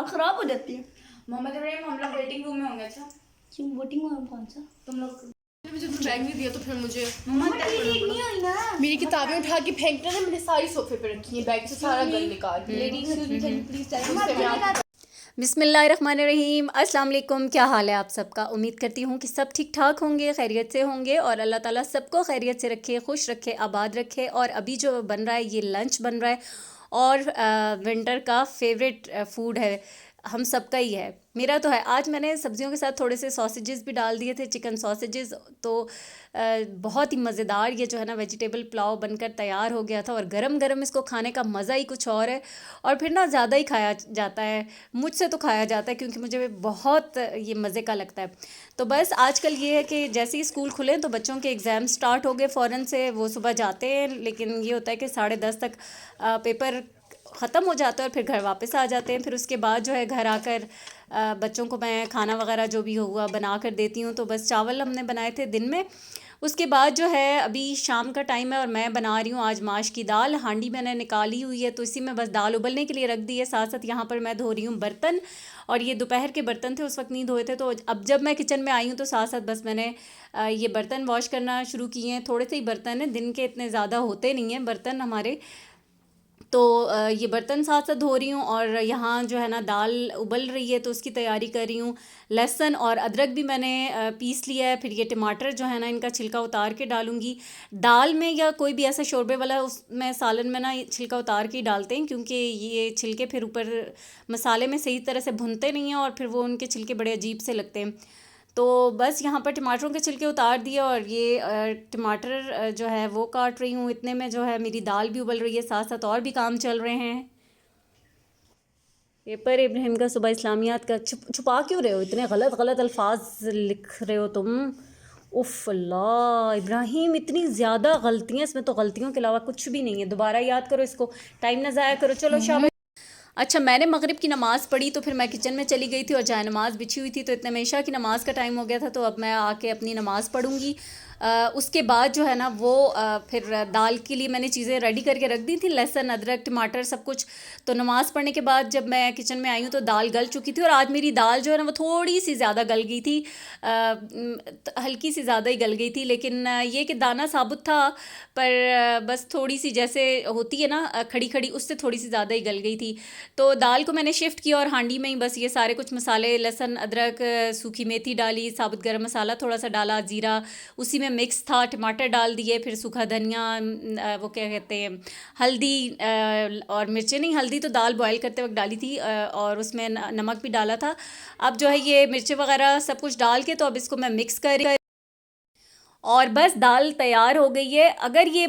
खराब हो जाती है। मोहम्मद इब्राहिम, हम लोग वेटिंग रूम में होंगे। अच्छा क्यों वेटिंग रूम कौन सा? तुम लोग मुझे तो बैग नहीं दिया तो फिर मुझे नहीं आई ना। मेरी किताबें उठा के फेंकना ना, मैंने सारी सोफे पे रखी है, बैग से सारा गंद निकाल दिया। बिस्मिल्लाहिर्रहमानिर्रहीम। अस्सलाम वालेकुम। क्या हाल है आप सबका? उम्मीद करती हूँ कि सब ठीक ठाक होंगे, खैरियत से होंगे और अल्लाह ताला सबको खैरियत से रखे, खुश रखे, आबाद रखे। और अभी जो बन रहा है ये लंच बन रहा है और विंटर का फेवरेट फूड है, हम सबका ही है, मेरा तो है। आज मैंने सब्जियों के साथ थोड़े से सॉसेजेस भी डाल दिए थे, चिकन सॉसेजेस। तो बहुत ही मज़ेदार ये जो है ना वेजिटेबल पुलाव बनकर तैयार हो गया था और गरम गरम इसको खाने का मज़ा ही कुछ और है। और फिर ना ज़्यादा ही खाया जाता है, मुझसे तो खाया जाता है क्योंकि मुझे बहुत ये मज़े का लगता है। तो बस आजकल ये है कि जैसे ही स्कूल खुले तो बच्चों के एग्ज़ाम स्टार्ट हो गए फ़ौरन से, वो सुबह जाते हैं, लेकिन ये होता है कि 10:30 तक पेपर ख़त्म हो जाता है और फिर घर वापस आ जाते हैं। फिर उसके बाद जो है घर आकर बच्चों को मैं खाना वगैरह जो भी हुआ बना कर देती हूँ। तो बस चावल हमने बनाए थे दिन में। उसके बाद जो है अभी शाम का टाइम है और मैं बना रही हूँ आज माश की दाल। हांडी मैंने निकाली हुई है तो इसी में बस दाल उबलने के लिए रख दी है। साथ साथ यहाँ पर मैं धो रही हूँ बर्तन, और ये दोपहर के बर्तन थे, उस वक्त नहीं धोए थे। तो अब जब मैं किचन में आई हूँ तो साथ साथ बस मैंने ये बर्तन वॉश करना शुरू किए हैं। थोड़े से ही बर्तन हैं, दिन के इतने ज़्यादा होते नहीं हैं बर्तन हमारे। तो ये बर्तन साथ साथ धो रही हूँ और यहाँ जो है ना दाल उबल रही है तो उसकी तैयारी कर रही हूँ। लहसुन और अदरक भी मैंने पीस लिया है। फिर ये टमाटर जो है ना इनका छिलका उतार के डालूँगी दाल में, या कोई भी ऐसा शोरबे वाला उसमें सालन में ना छिलका उतार के ही डालते हैं, क्योंकि ये छिलके फिर ऊपर मसाले में सही तरह से भुनते नहीं हैं और फिर वो उनके छिलके बड़े अजीब से लगते हैं। तो बस यहाँ पर टमाटरों के छिलके उतार दिए और ये टमाटर जो है वो काट रही हूँ। इतने में जो है मेरी दाल भी उबल रही है, साथ साथ और भी काम चल रहे हैं। पेपर इब्राहिम का सुबह इस्लामियात का छुपा क्यों रहे हो? इतने गलत गलत अल्फाज लिख रहे हो तुम। उफ़ अल्लाह इब्राहिम, इतनी ज़्यादा गलतियाँ, इसमें तो गलतियों के अलावा कुछ भी नहीं है। दोबारा याद करो इसको, टाइम ना ज़ाया करो। चलो शाबाश। अच्छा, मैंने मगरिब की नमाज़ पढ़ी तो फिर मैं किचन में चली गई थी और जाए नमाज़ बिछी हुई थी, तो इतने में इशा की नमाज़ का टाइम हो गया था। तो अब मैं आके अपनी नमाज़ पढ़ूँगी। उसके बाद जो है ना वो फिर दाल के लिए मैंने चीज़ें रेडी करके रख दी थी, लहसुन अदरक टमाटर सब कुछ। तो नमाज़ पढ़ने के बाद जब मैं किचन में आई हूँ तो दाल गल चुकी थी, और आज मेरी दाल जो है ना वो थोड़ी सी ज़्यादा गल गई थी, हल्की सी ज़्यादा ही गल गई थी। लेकिन ये कि दाना साबुत था, पर बस थोड़ी सी जैसे होती है ना खड़ी खड़ी, उससे थोड़ी सी ज़्यादा ही गल गई थी। तो दाल को मैंने शिफ्ट किया और हांडी में ही बस ये सारे कुछ मसाले, लहसुन अदरक, सूखी मेथी डाली, साबुत गरम मसाला थोड़ा सा डाला, ज़ीरा उसी में मिक्स था, टमाटर डाल दिए, फिर सूखा धनिया, वो क्या कहते हैं, हल्दी और मिर्चें नहीं, हल्दी तो दाल बॉयल करते वक्त डाली थी, और उसमें नमक भी डाला था। अब जो है ये मिर्चें वगैरह सब कुछ डाल के तो अब इसको मैं मिक्स कर और बस दाल तैयार हो गई है। अगर ये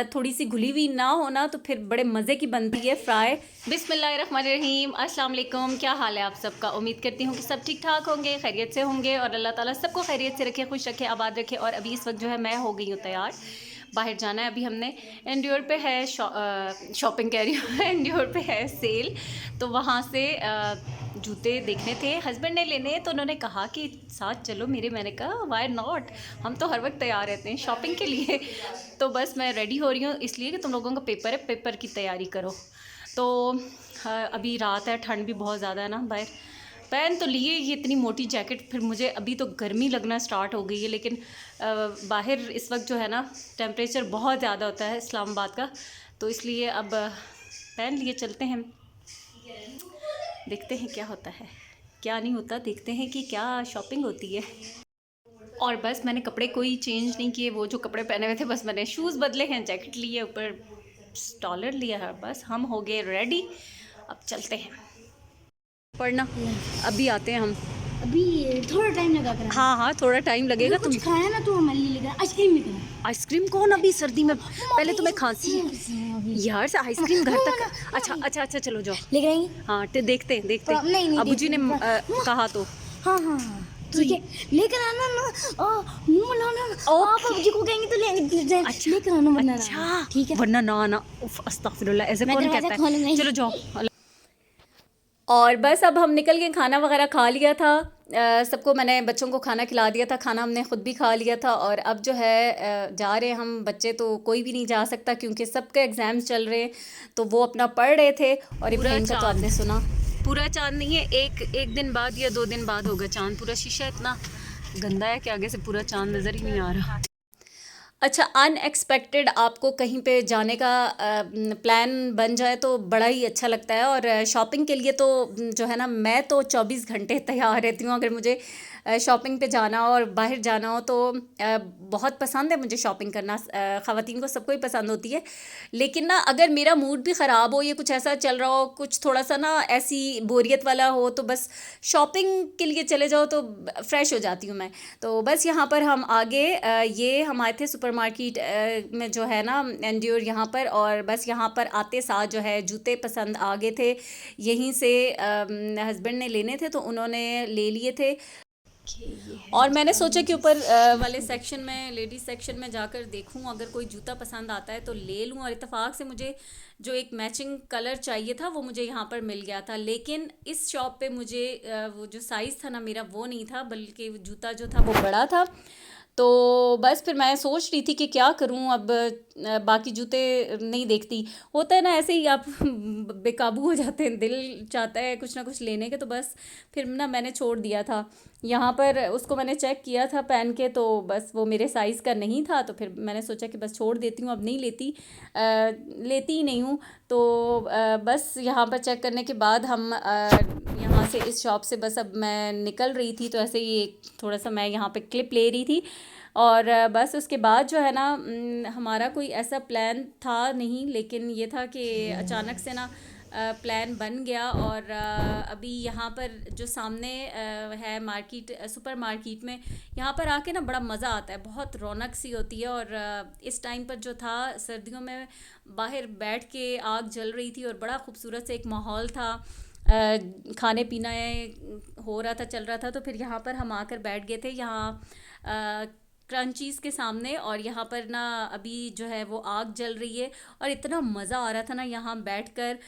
थोड़ी सी घुली हुई ना हो ना तो फिर बड़े मज़े की बनती है फ्राई। बिस्मिल्लाहिर्रहमानिर्रहीम। अस्सलाम वालेकुम। क्या हाल है आप सबका? उम्मीद करती हूँ कि सब ठीक ठाक होंगे, खैरियत से होंगे और अल्लाह ताला सबको खैरियत से रखे, खुश रखे, आबाद रखे। और अभी इस वक्त जो है मैं हो गई हूँ तैयार, बाहर जाना है। अभी हमने एंड्योर पे है शॉपिंग कह रही हूँ एंड्योर पे है सेल, तो वहाँ से जूते देखने थे, हस्बैंड ने लेने, तो उन्होंने कहा कि साथ चलो मेरे। मैंने कहा वाई नॉट, हम तो हर वक्त तैयार रहते हैं शॉपिंग के लिए। तो बस मैं रेडी हो रही हूँ इसलिए कि तुम लोगों का पेपर है, पेपर की तैयारी करो। तो अभी रात है, ठंड भी बहुत ज़्यादा है ना बाहर। पहन तो लिए ये इतनी मोटी जैकेट, फिर मुझे अभी तो गर्मी लगना स्टार्ट हो गई है, लेकिन बाहर इस वक्त जो है ना टेम्परेचर बहुत ज़्यादा होता है इस्लामाबाद का, तो इसलिए अब पहन लिए चलते हैं, देखते हैं क्या होता है क्या नहीं होता, देखते हैं कि क्या शॉपिंग होती है। और बस मैंने कपड़े कोई चेंज नहीं किए, वो जो कपड़े पहने हुए थे, बस मैंने शूज़ बदले हैं, जैकेट ली है, ऊपर स्टॉलर लिया है, बस हम हो गए रेडी। अब चलते हैं पढ़ना, अभी आते हैं हम। अभी थोड़ा टाइम लगा कर हाँ हाँ थोड़ा टाइम लगेगा। तुम कुछ खाया ना तो हमारे लिए लेकर आइसक्रीम लेकर आइसक्रीम कौन अभी सर्दी में, पहले तुम्हें खांसी यार से आइसक्रीम घर तक। अच्छा अच्छा अच्छा चलो जाओ लेकर आएंगे। हाँ देखते हैं देखते नहीं, नहीं, हैं अबूजी ने देखते कहा तो हाँ हाँ हाँ ठीक है लेकर आना ना। मुंह बनाना आप अबू जी को कहेंगे तो लेंगे। अच्छा लेकर आना वरना ना। अच्छा ठीक है वरना ना आना। उफ अस्तगफिरुल्लाह, ऐसे मैं कौन दरवाजा कहता खोलूंगा है। ही। चलो जाओ। और बस अब हम निकल गए, खाना वगैरह खा लिया था। सबको मैंने बच्चों को खाना खिला दिया था, खाना हमने ख़ुद भी खा लिया था। और अब जो है जा रहे हैं हम, बच्चे तो कोई भी नहीं जा सकता क्योंकि सबके एग्ज़ाम्स चल रहे हैं, तो वो अपना पढ़ रहे थे। और इब्राहिम का तो आपने सुना, पूरा चाँद नहीं है, एक दिन बाद या 2 दिन बाद होगा चाँद। पूरा शीशा इतना गंदा है कि आगे से पूरा चाँद नज़र ही नहीं आ रहा। अच्छा, अनएक्सपेक्टेड आपको कहीं पे जाने का प्लान बन जाए तो बड़ा ही अच्छा लगता है। और शॉपिंग के लिए तो जो है ना, मैं तो 24 घंटे तैयार रहती हूँ। अगर मुझे शॉपिंग पे जाना हो और बाहर जाना हो तो बहुत पसंद है मुझे शॉपिंग करना। ख़वातीन को सबको ही पसंद होती है। लेकिन ना अगर मेरा मूड भी ख़राब हो या कुछ ऐसा चल रहा हो, कुछ थोड़ा सा ना ऐसी बोरियत वाला हो, तो बस शॉपिंग के लिए चले जाओ तो फ़्रेश हो जाती हूँ मैं। तो बस यहाँ पर हम आगे ये हम आए थे सुपरमार्केट में जो है ना एंड्योर यहाँ पर। और बस यहाँ पर आते साथ जो है जूते पसंद आ गए थे, यहीं से हस्बैंड ने लेने थे तो उन्होंने ले लिए थे। और मैंने सोचा कि ऊपर वाले सेक्शन में, लेडीज़ सेक्शन में जाकर देखूं, अगर कोई जूता पसंद आता है तो ले लूं। और इत्तेफाक से मुझे जो एक मैचिंग कलर चाहिए था वो मुझे यहाँ पर मिल गया था। लेकिन इस शॉप पे मुझे वो जो साइज़ था ना मेरा वो नहीं था, बल्कि जूता जो था वो बड़ा था। तो बस फिर मैं सोच रही थी कि क्या करूं अब, बाकी जूते नहीं देखती। होता है ना ऐसे ही, आप बेकाबू हो जाते हैं, दिल चाहता है कुछ ना कुछ लेने के, तो बस फिर ना मैंने छोड़ दिया था। यहाँ पर उसको मैंने चेक किया था पहन के, तो बस वो मेरे साइज़ का नहीं था। तो फिर मैंने सोचा कि बस छोड़ देती हूँ, अब नहीं लेती, लेती ही नहीं हूँ। तो बस यहाँ पर चेक करने के बाद हम यहाँ से, इस शॉप से बस अब मैं निकल रही थी। तो ऐसे ही थोड़ा सा मैं यहाँ पे क्लिप ले रही थी। और बस उसके बाद जो है ना हमारा कोई ऐसा प्लान था नहीं, लेकिन ये था कि अचानक से ना प्लान बन गया। और अभी यहाँ पर जो सामने है मार्केट, सुपर मार्केट में, यहाँ पर आके ना बड़ा मज़ा आता है, बहुत रौनक सी होती है। और इस टाइम पर जो था सर्दियों में, बाहर बैठ के आग जल रही थी और बड़ा खूबसूरत से एक माहौल था, खाने पीना हो रहा था, चल रहा था। तो फिर यहाँ पर हम आकर बैठ गए थे यहाँ क्रंचीज़ के सामने। और यहाँ पर ना अभी जो है वो आग जल रही है और इतना मज़ा आ रहा था ना यहाँ बैठकर।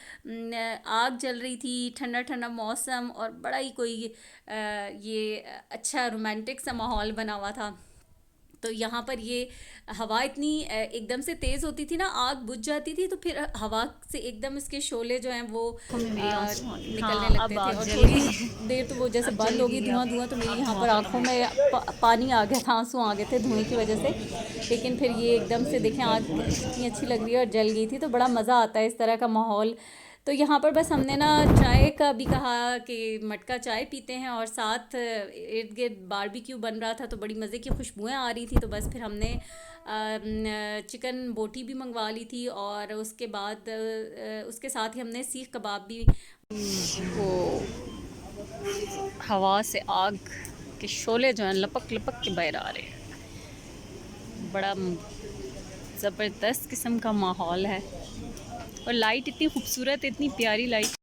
आग जल रही थी, ठंडा ठंडा मौसम और बड़ा ही कोई ये अच्छा रोमांटिक सा माहौल बना हुआ था। तो यहाँ पर ये हवा इतनी एकदम से तेज़ होती थी ना, आग बुझ जाती थी तो फिर हवा से एकदम इसके शोले जो हैं वो निकलने लगते थे। और थोड़ी देर तो वो जैसे बंद होगी धुआं धुआं, तो मेरी यहाँ पर आँखों में पानी आ गया था, आंसू आ गए थे धुएं की वजह से। लेकिन फिर ये एकदम से देखें आग कितनी अच्छी लग रही है और जल गई थी। तो बड़ा मज़ा आता है इस तरह का माहौल। तो यहाँ पर बस हमने ना चाय का भी कहा कि मटका चाय पीते हैं, और साथ इर्द गिर्द बारबेक्यू बन रहा था तो बड़ी मज़े की खुशबुएं आ रही थी। तो बस फिर हमने चिकन बोटी भी मंगवा ली थी और उसके बाद उसके साथ ही हमने सीख कबाब भी। वो हवा से आग के शोले जो हैं लपक लपक के बाहर आ रहे हैं, बड़ा ज़बरदस्त किस्म का माहौल है। और लाइट इतनी खूबसूरत, इतनी प्यारी लाइट।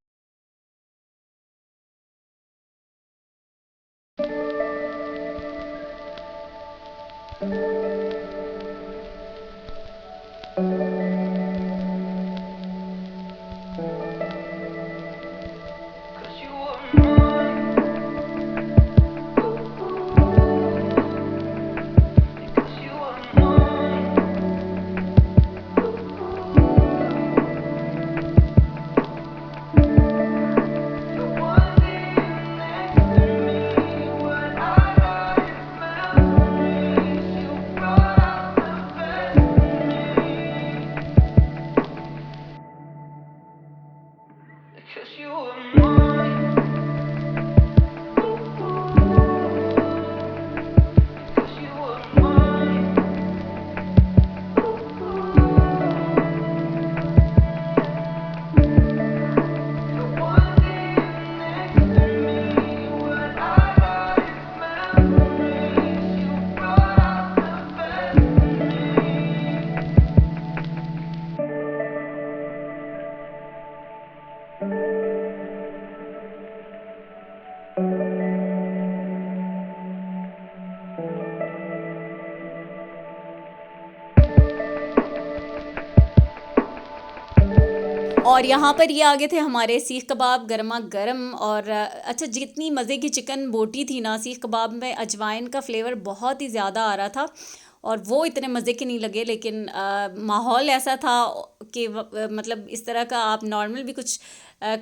और यहाँ पर ये आगे थे हमारे सीख कबाब गर्मा गर्म। और अच्छा, जितनी मज़े की चिकन बोटी थी ना, सीख कबाब में अजवाइन का फ्लेवर बहुत ही ज़्यादा आ रहा था और वो इतने मज़े के नहीं लगे। लेकिन माहौल ऐसा था कि मतलब इस तरह का आप नॉर्मल भी कुछ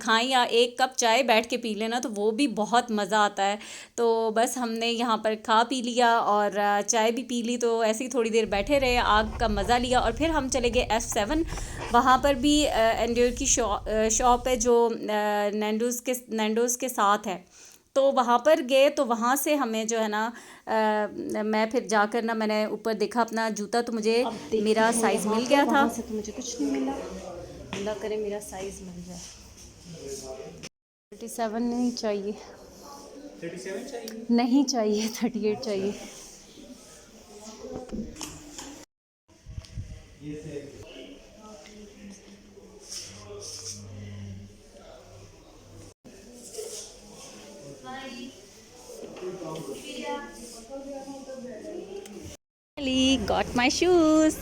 खाएं या एक कप चाय बैठ के पी लेना तो वो भी बहुत मज़ा आता है। तो बस हमने यहाँ पर खा पी लिया और चाय भी पी ली, तो ऐसे ही थोड़ी देर बैठे रहे, आग का मज़ा लिया और फिर हम चले गए F7। वहाँ पर भी एंड्योर की शॉप है जो नैंडोज़ के साथ है, तो वहाँ पर गए। तो वहाँ से हमें जो है ना मैं फिर जाकर ना मैंने ऊपर देखा अपना जूता, तो मुझे मेरा साइज़ मिल गया था। से तो मुझे कुछ नहीं मिला, अल्लाह करे मेरा साइज़ मिल जाए। 37 नहीं चाहिए, 37 चाहिए नहीं चाहिए, 38 चाहिए। गॉट माई शूज़,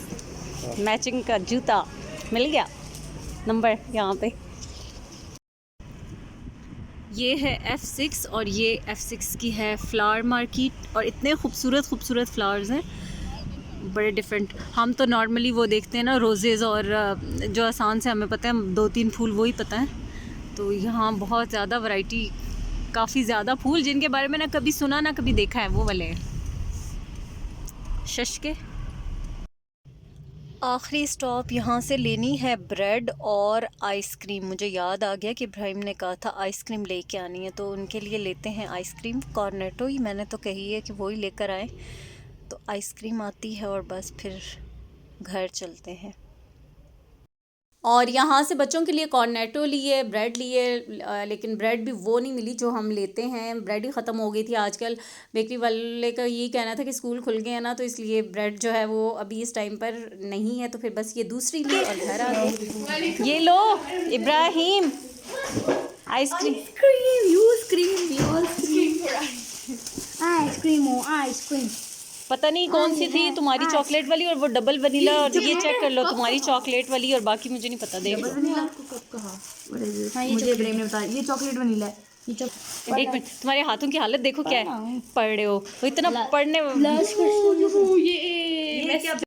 मैचिंग का जूता मिल गया, नंबर यहाँ पे। ये है F6 और ये F6 की है फ्लावर मार्केट और इतने खूबसूरत फ्लावर्स हैं, बड़े डिफरेंट। हम तो नॉर्मली वो देखते हैं ना रोज़ेज़, और जो आसान से हमें पता है 2-3 फूल वही पता है। तो यहाँ बहुत ज़्यादा वैरायटी, काफ़ी ज़्यादा फूल जिनके बारे में ना कभी सुना ना कभी देखा है, वो वाले हैं। शश के आखिरी स्टॉप यहाँ से लेनी है ब्रेड और आइसक्रीम। मुझे याद आ गया कि इब्राहिम ने कहा था आइसक्रीम लेके आनी है, तो उनके लिए लेते हैं आइसक्रीम। कॉर्नेटो ही मैंने तो कही है कि वही लेकर आए, तो आइसक्रीम आती है और बस फिर घर चलते हैं। और यहाँ से बच्चों के लिए कॉर्नेटो लिए, ब्रेड लिए, लेकिन ब्रेड भी वो नहीं मिली जो हम लेते हैं, ब्रेड ही ख़त्म हो गई थी। आजकल बेकरी वाले का यही कहना था कि स्कूल खुल गए हैं ना, तो इसलिए ब्रेड जो है वो अभी इस टाइम पर नहीं है, तो फिर बस ये दूसरी ली और घर आ गए। ये लो इब्राहिम, आइसक्रीम। आइसक्रीम पता नहीं कौन सी थी, तुम्हारी चॉकलेट वाली और वो डबल वनीला, और ये चेक कर लो तुम्हारी चॉकलेट वाली और बाकी मुझे नहीं पता। देख लो, मुझे इब्राहिम ने बताया ये चॉकलेट वनीला है। एक मिनट, तुम्हारे हाथों की हालत देखो क्या है, पढ़ रहे हो, वो इतना पढ़ने। ये